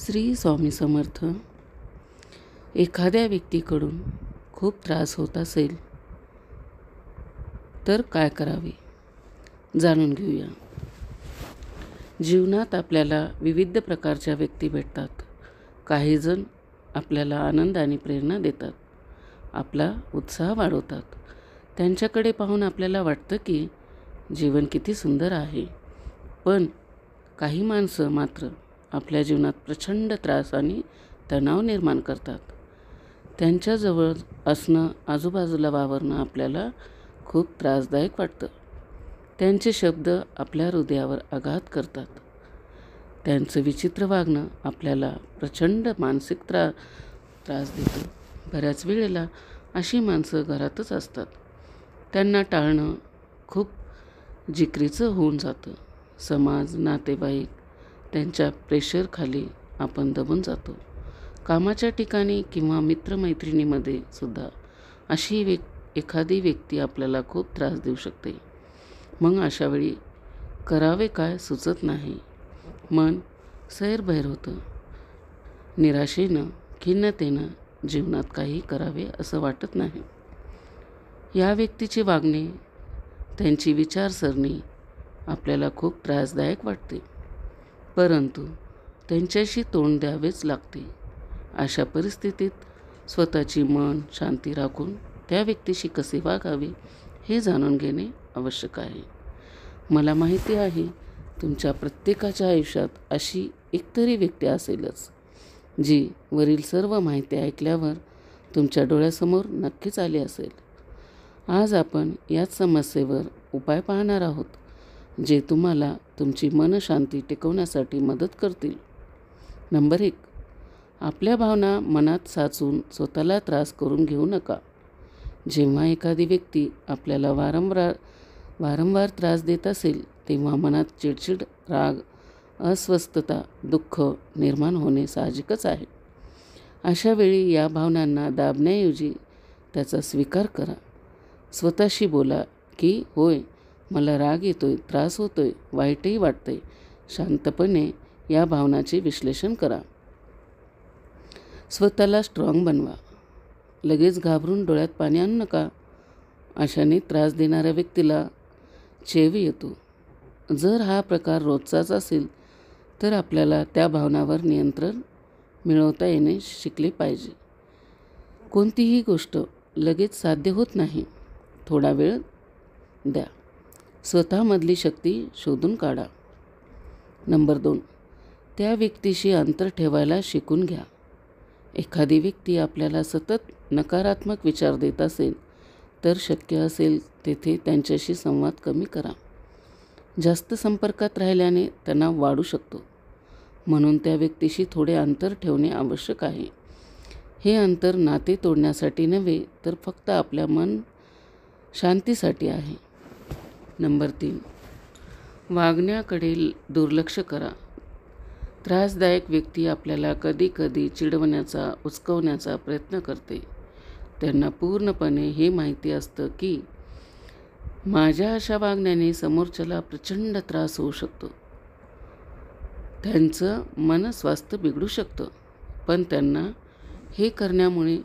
श्री स्वामी समर्थ. एखाद्या व्यक्तीकडून खूप त्रास होत असेल तर काय करावे जाणून घेऊया. जीवनात आपल्याला विविध प्रकारच्या व्यक्ती भेटतात. काही जण आपल्याला आनंद आणि प्रेरणा देतात, आपला उत्साह वाढवतात. त्यांच्याकडे पाहून आपल्याला वाटतं की जीवन किती सुंदर आहे. पण काही माणसं मात्र आपल्या जीवनात प्रचंड त्रास आणि तणाव निर्माण करतात. त्यांच्याजवळ असणं, आजूबाजूला वावरणं आपल्याला खूप त्रासदायक वाटतं. त्यांचे शब्द आपल्या हृदयावर आघात करतात. त्यांचं विचित्र वागणं आपल्याला प्रचंड मानसिक त्रास देतं. बऱ्याच वेळेला अशी माणसं घरातच असतात. त्यांना टाळणं खूप जिकरीचं होऊन जातं. समाज, नातेवाईक त्यांच्या प्रेशरखाली आपण दबून जातो. कामाच्या ठिकाणी किंवा मित्रमैत्रिणीमध्ये सुद्धा अशी एखादी व्यक्ती आपल्याला खूप त्रास देऊ शकते. मग अशावेळी करावे काय सुचत नाही. मन सैरभैर होतं. निराशेनं, खिन्नतेनं जीवनात काही करावे असं वाटत नाही. या व्यक्तीचे वागणे, त्यांची विचारसरणी आपल्याला खूप त्रासदायक वाटते, परंतु त्यांच्याशी तोंड द्यावेच लागते. अशा परिस्थितीत स्वतःची मन शांती राखून त्या व्यक्तीशी कसे वागावे हे जाणून घेणे आवश्यक आहे. मला माहिती आहे तुमच्या प्रत्येकाच्या आयुष्यात अशी एकतरी व्यक्ती असेलच, जी वरील सर्व माहिती ऐकल्यावर तुमच्या डोळ्यासमोर नक्कीच आली असेल. आज आपण याच समस्येवर उपाय पाहणार आहोत, जे तुम्हाला तुमची मनशांती टिकवण्यासाठी मदत करतील. नंबर 1. आपल्या भावना मनात साचून स्वतःला त्रास करून घेऊ नका. जेव्हा एखादी व्यक्ती आपल्याला वारंवार त्रास देत असेल, तेव्हा मनात चिडचिड, राग, अस्वस्थता, दुःख निर्माण होणे साहजिकच आहे. अशा वेळी या भावनांना दाबण्याऐवजी त्याचा स्वीकार करा. स्वतःशी बोला की होय, मला राग येतोय, त्रास होतोय, वाईटही वाटतंय. शांतपणे या भावनाचे विश्लेषण करा. स्वतःला स्ट्रॉंग बनवा. लगेच घाबरून डोळ्यात पाणी आणू नका. अशाने त्रास देणाऱ्या व्यक्तीला चेव येतो. जर हा प्रकार रोजचाच असेल तर आपल्याला त्या भावनावर नियंत्रण मिळवता येणे शिकले पाहिजे. कोणतीही गोष्ट लगेच साध्य होत नाही. थोडा वेळ द्या. स्वतःमधली शक्ती शोधून काढा. नंबर 2. त्या व्यक्तीशी अंतर ठेवायला शिकून घ्या. एखादी व्यक्ती आपल्याला सतत नकारात्मक विचार देत असेल तर शक्य असेल तेथे त्यांच्याशी संवाद कमी करा. जास्त संपर्कात राहिल्याने तणाव वाढू शकतो. म्हणून त्या व्यक्तीशी थोडे अंतर ठेवणे आवश्यक आहे. हे अंतर नाते तोडण्यासाठी नव्हे, तर फक्त आपल्या मन शांतीसाठी आहे. नंबर 3. वागण्याकडे दुर्लक्ष करा. त्रासदायक व्यक्ती आपल्याला कधी कधी चिडवण्याचा, उचकवण्याचा प्रयत्न करते. त्यांना पूर्णपणे हे माहिती असतं की माझ्या अशा वागण्याने समोरच्याला प्रचंड त्रास होऊ शकतो. त्यांचं मनस्वास्थ्य बिघडू शकतं. पण त्यांना हे करण्यामुळे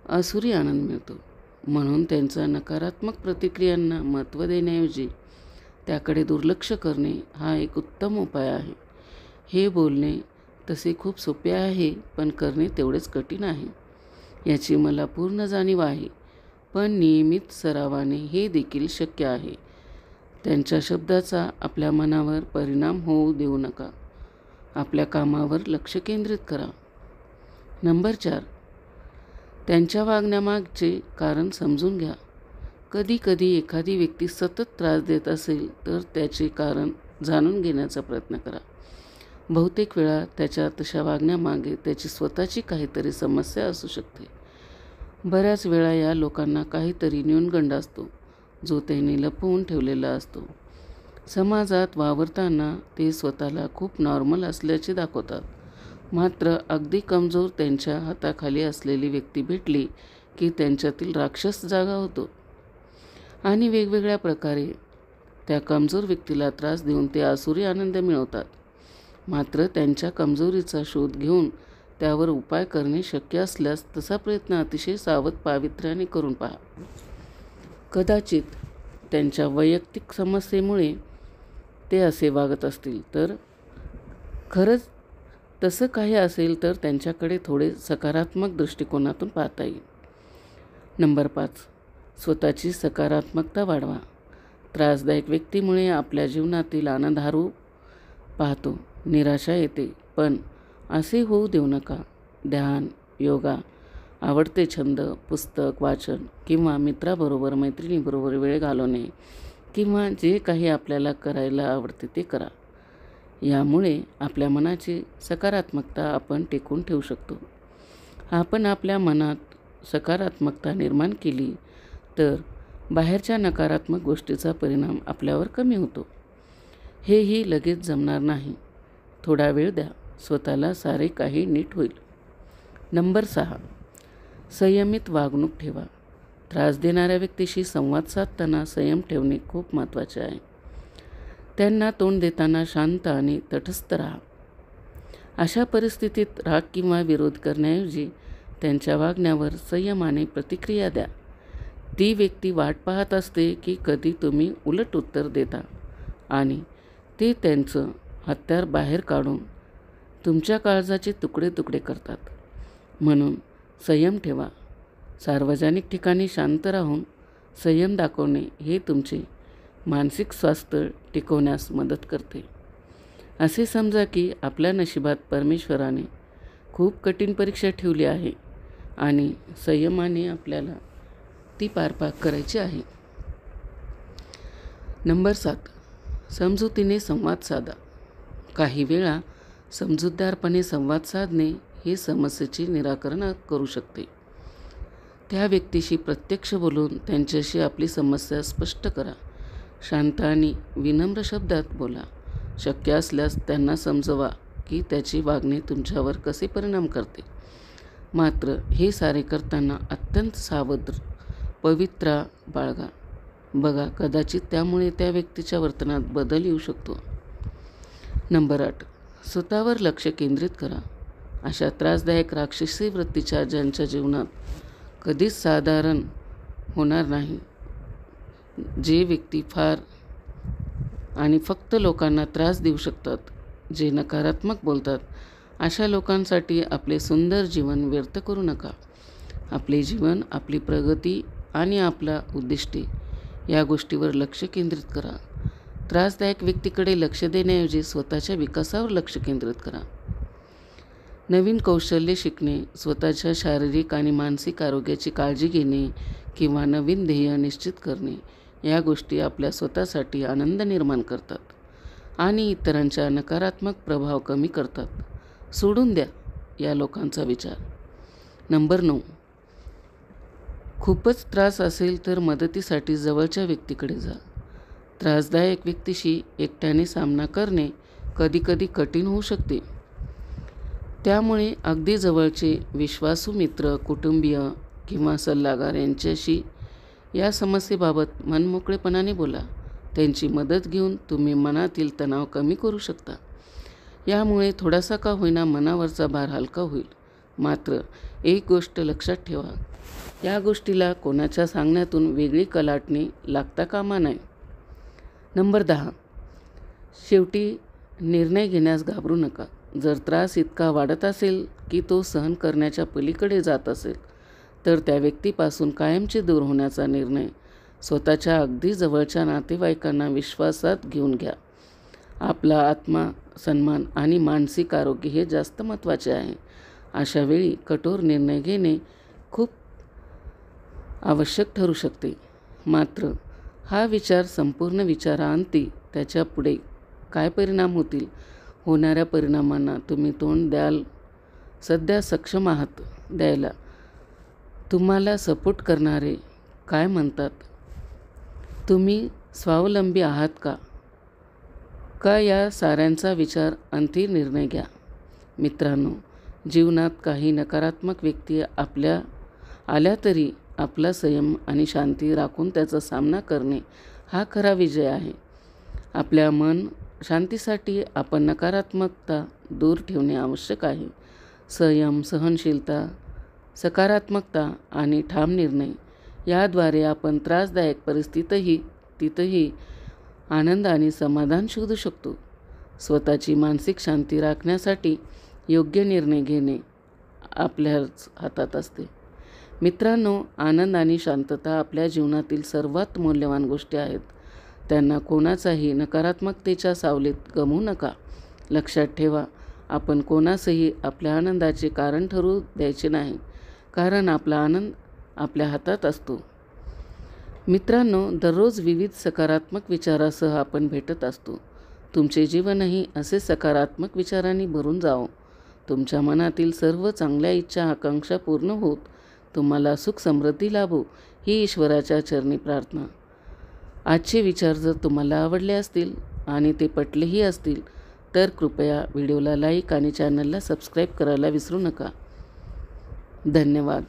आसुरी आनंद मिळतो. म्हणून त्यांच्या नकारात्मक प्रतिक्रियांना महत्त्व देण्याऐवजी त्याकडे दुर्लक्ष करणे हा एक उत्तम उपाय आहे. हे बोलणे तसे खूप सोपे आहे, पण करणे तेवढेच कठीण आहे. याची मला पूर्ण जाणीव आहे, पण नियमित सरावाने हे देखील शक्य आहे. त्यांच्या शब्दाचा आपल्या मनावर परिणाम होऊ देऊ नका. आपल्या कामावर लक्ष केंद्रित करा. नंबर 4. त्यांच्या वागण्यामागचे कारण समजून घ्या. कधी कधी एखादी व्यक्ती सतत त्रास देत असेल तर त्याचे कारण जाणून घेण्याचा प्रयत्न करा. बहुतेक वेळा त्याच्या तशा वागण्यामागे त्याची स्वतःची काहीतरी समस्या असू शकते. बऱ्याच वेळा या लोकांना काहीतरी न्यूनगंड असतो, जो त्यांनी लपवून ठेवलेला असतो. समाजात वावरताना ते स्वतःला खूप नॉर्मल असल्याचे दाखवतात. मात्र अगदी कमजोर, त्यांच्या हाताखाली असलेली व्यक्ती भेटली की त्यांच्यातील राक्षस जागा होतो आणि वेगवेगळ्या प्रकारे त्या कमजोर व्यक्तीला त्रास देऊन ते आसुरी आनंद मिळवतात. मात्र त्यांच्या कमजोरीचा शोध घेऊन त्यावर उपाय करणे शक्य असल्यास तसा प्रयत्न अतिशय सावध पावित्र्याने करून पहा. कदाचित त्यांच्या वैयक्तिक समस्येमुळे ते असे वागत असतील, तर खरंच तसं काही असेल तर त्यांच्याकडे थोडे सकारात्मक दृष्टिकोनातून पाहता येईल. नंबर 5. स्वतःची सकारात्मकता वाढवा. त्रासदायक व्यक्तीमुळे आपल्या जीवनातील आनंद हरवू पाहतो, निराशा येते, पण असे होऊ देऊ नका. ध्यान, योगा, आवडते छंद, पुस्तक वाचन किंवा मित्राबरोबर मैत्रिणीबरोबर वेळ घालवणे किंवा जे काही आपल्याला करायला आवडते ते करा. यामुळे आपल्या मनाची सकारात्मकता आपण टिकवून ठेवू शकतो. आपण आपल्या मनात सकारात्मकता निर्माण केली तर बाहेरच्या नकारात्मक गोष्टीचा परिणाम आपल्यावर कमी होतो. हेही लगेच जमणार नाही. थोडा वेळ द्या, स्वतःला सारे काही नीट होईल. नंबर 6. संयमित वागणूक ठेवा. त्रास देणाऱ्या व्यक्तीशी संवाद साधताना संयम ठेवणे खूप महत्त्वाचे आहे. त्यांना तोंड देताना शांत आणि तटस्थ राहा. अशा परिस्थितीत राग किंवा विरोध करण्याऐवजी त्यांच्या वागण्यावर संयमाने प्रतिक्रिया द्या. ती व्यक्ती वाट पाहत असते की कधी तुम्ही उलट उत्तर देता आणि ते त्यांचं हत्यार बाहेर काढून तुमच्या काळजाचे तुकडे तुकडे करतात. म्हणून संयम ठेवा. सार्वजनिक ठिकाणी शांत राहून संयम दाखवणे हे तुमचे मानसिक स्वास्थ्य टिकवण्यास मदत करते. असे समजा की आपल्या नशिबात परमेश्वराने खूप कठीण परीक्षा ठेवली आहे आणि संयमाने आपल्याला ती पार करायची आहे. नंबर 7. समजुतीने संवाद साधा. काही वेळा समजूतदारपणे संवाद साधणे हे समस्येचे निराकरण करू शकते. त्या व्यक्तीशी प्रत्यक्ष बोलून त्यांच्याशी आपली समस्या स्पष्ट करा. शांत आणि विनम्र शब्दात बोला. शक्य असल्यास त्यांना समजवा की त्याची वागणे तुमच्यावर कसे परिणाम करते. मात्र हे सारे करताना अत्यंत सावध पवित्रा बाळगा. बघा, कदाचित त्यामुळे त्या व्यक्तीच्या वर्तनात बदल येऊ शकतो. नंबर 8. स्वतःवर लक्ष केंद्रित करा. अशा त्रासदायक राक्षसी वृत्तीच्या ज्यांच्या जीवनात कधीच साधारण होणार नाही, जे व्यक्ती फार आणि फक्त लोकांना त्रास देऊ शकतात, जे नकारात्मक बोलतात, अशा लोकांसाठी आपले सुंदर जीवन व्यर्थ करू नका. आपले जीवन, आपली प्रगती आणि आपला उद्दिष्टे या गोष्टीवर लक्ष केंद्रित करा. त्रासदायक व्यक्तीकडे लक्ष देण्याऐवजी स्वतःच्या विकासावर लक्ष केंद्रित करा. नवीन कौशल्य शिकणे, स्वतःच्या शारीरिक आणि मानसिक आरोग्याची काळजी घेणे किंवा नवीन ध्येय निश्चित करणे या गोष्टी आपल्या स्वतःसाठी आनंद निर्माण करतात आणि इतरांच्या नकारात्मक प्रभाव कमी करतात. सोडून द्या या लोकांचा विचार. नंबर 9. खूपच त्रास असेल तर मदतीसाठी जवळच्या व्यक्तीकडे जा. त्रासदायक व्यक्तीशी एकट्याने सामना करणे कधीकधी कठीण होऊ शकते. त्यामुळे अगदी जवळचे विश्वासू मित्र, कुटुंबीय किंवा सल्लागार यांच्याशी या समस्येबाबत मनमोकळेपणाने बोला. त्यांची मदत घेऊन तुम्ही मनातील तणाव कमी करू शकता. यामुळे थोडासा का होईना मनावरचा भार हलका होईल. मात्र एक गोष्ट लक्षात ठेवा, या गोष्टीला कोणाच्या सांगण्यातून वेगळी कलाटणी लागता कामा नये. नंबर 10. शेवटी निर्णय घेण्यास घाबरू नका. जर त्रास इतका वाढत असेल की तो सहन करण्याच्या पलीकडे जात असेल, तर त्या व्यक्तीपासून कायमचे दूर होण्याचा निर्णय स्वतःच्या अगदी जवळच्या नातेवाईकांना विश्वासात घेऊन घ्या. आपला आत्मा, सन्मान आणि मानसिक आरोग्य हे जास्त महत्त्वाचे आहे. अशा वेळी कठोर निर्णय घेणे खूप आवश्यक ठरू शकते. मात्र हा विचार संपूर्ण विचारांती त्याच्या पुढे काय परिणाम होतील, होणाऱ्या परिणामांना तुम्ही तोंड द्याल. सध्या सक्षम आहात द्यायला. तुम्हाला सपोर्ट करणारे काय म्हणतात? तुम्ही स्वावलंबी आहात का या साऱ्यांचा विचार अंतिम निर्णय घ्या. मित्रांनो, जीवनात काही नकारात्मक व्यक्ती आल्या तरी आपला संयम आणि शांती राखून त्याचा सामना करणे हा खरा विजय आहे. आपल्या मन, शांतीसाठी आपण नकारात्मकता दूर ठेवणे आवश्यक आहे. संयम, सहनशीलता, सकारात्मकता आणि ठाम निर्णय याद्वारे आपण त्रासदायक तिथंही आनंद आणि समाधान शोधू शकतो. स्वतःची मानसिक शांती राखण्यासाठी योग्य निर्णय घेणे आपल्याच हातात असते. मित्रांनो, आनंद आणि शांतता आपल्या जीवनातील सर्वात मौल्यवान गोष्टी आहेत. त्यांना कोणाचाही नकारात्मकतेच्या सावलीत गमवू नका. लक्षात ठेवा, आपण कोणासही आपल्या आनंदाचे कारण ठरवू द्यायचे नाही, कारण आपला आनंद आपल्या हातात असतो. मित्रांनो, दररोज विविध सकारात्मक विचारासह आपण भेटत असतो. तुमचे जीवनही असे सकारात्मक विचारांनी भरून जावो. तुमच्या मनातील सर्व चांगल्या इच्छा, आकांक्षा पूर्ण होत तुम्हाला सुख समृद्धी लाभो, ही ईश्वराच्या चरणी प्रार्थना. आजचे विचार जर तुम्हाला आवडले असतील आणि ते पटलेही असतील तर कृपया व्हिडिओला लाईक आणि चॅनलला सबस्क्राईब करायला विसरू नका. धन्यवाद.